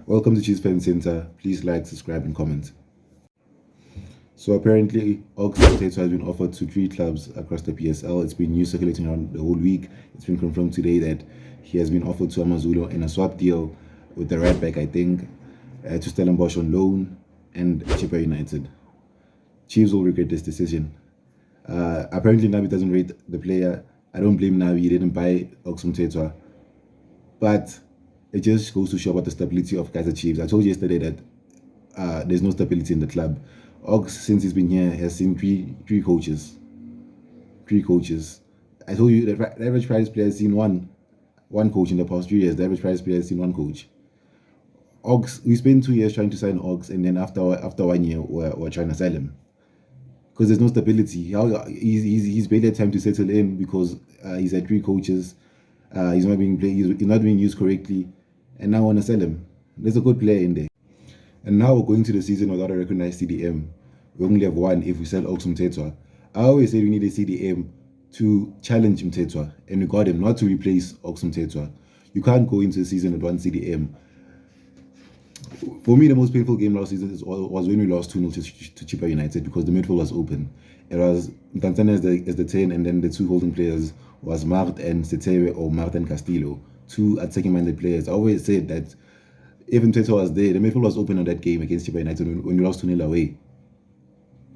Welcome to Chiefs Fan Center. Please like, subscribe, and comment. So apparently, Ox Mteto has been offered to 3 clubs across the PSL. It's been news circulating around the whole week. It's been confirmed today that he has been offered to Amazulu in a swap deal with the right back, I think, to Stellenbosch on loan and Chippa United. Chiefs will regret this decision. Apparently, Nabi doesn't rate the player. I don't blame Nabi. He didn't buy Ox Mteto. But it just goes to show about the stability of Kaizer Chiefs. I told you yesterday that there's no stability in the club. Ox, since he's been here, has seen three coaches. Three coaches. I told you that the average prize player has seen one coach in the past 3 years. The average prize player has seen one coach. Ox, we spent 2 years trying to sign Ox, and then after 1 year, we're trying to sell him because there's no stability. He's barely had time to settle in because he's had 3 coaches. He's not being played. He's not being used correctly, and now I want to sell him. There's a good player in there, and now we're going to the season without a recognized CDM. We only have one if we sell Ox Mteto. I always say we need a CDM to challenge Mteto, and we got him, not to replace Ox Mteto. You can't go into the season with one CDM. For me, the most painful game last season was when we lost 2-0 to Chippa United because the midfield was open. It was Mtantana as the 10, and then the 2 holding players was Mart and Setewe or Mart and Castillo, 2 attacking-minded players. I always said that if Mteto was there, the midfield was open on that game against Chippa United when we lost 2-0 away.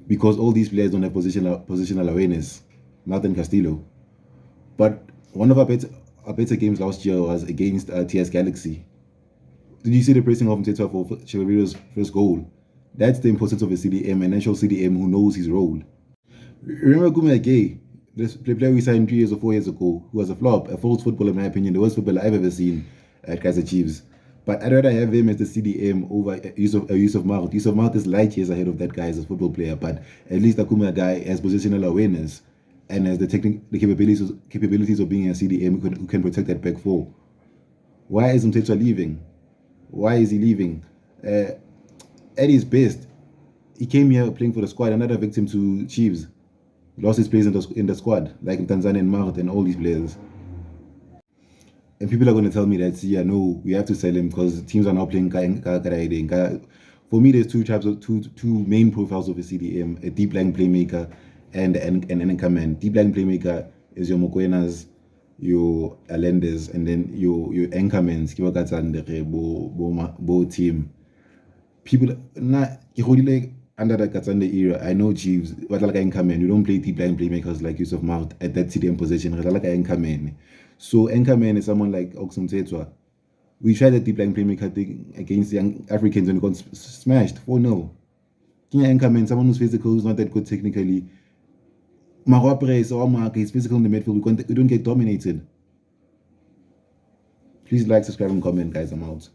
Because all these players don't have positional awareness, Mart and Castillo. But one of our better games last year was against TS Galaxy. Did you see the pressing of Mteto for Chivalry's first goal? That's the importance of a CDM, an actual CDM who knows his role. Remember Gumea Gay, the player we signed 3 years or 4 years ago, who was a flop, a false footballer in my opinion, the worst footballer I've ever seen at Kaizer Chiefs. But I'd rather have him as the CDM over Yusuf Mart. Yusuf Mart is light years ahead of that guy as a football player, but at least the Gumea guy has positional awareness and has the capabilities of being a CDM who can protect that back four. Why is Mteto leaving? Why is he leaving? At his best, he came here playing for the squad, another victim to Chiefs. Lost his place in the squad, like in Tanzania and Mart and all these players. And people are going to tell me that, yeah, no, we have to sell him because teams are now playing Karaide. For me, there's two main profiles of a CDM, a deep line playmaker and an anchor man. Deep line playmaker is your Mokwenas, your Alendes, and then your anchormen, Bo team. People under the Katsande era, I know Chiefs, but like anchormen, you don't play deep line playmakers like Yusuf Mart at that CDM position. Like anchormen. So anchorman is someone like Ox Mteto. We tried the deep line playmaker thing against young Africans and got smashed 4-0. Anchorman, someone who's physical, who's not that good technically. Marwapres or Mark, he's physical in the midfield. We don't get dominated. Please like, subscribe, and comment, guys. I'm out.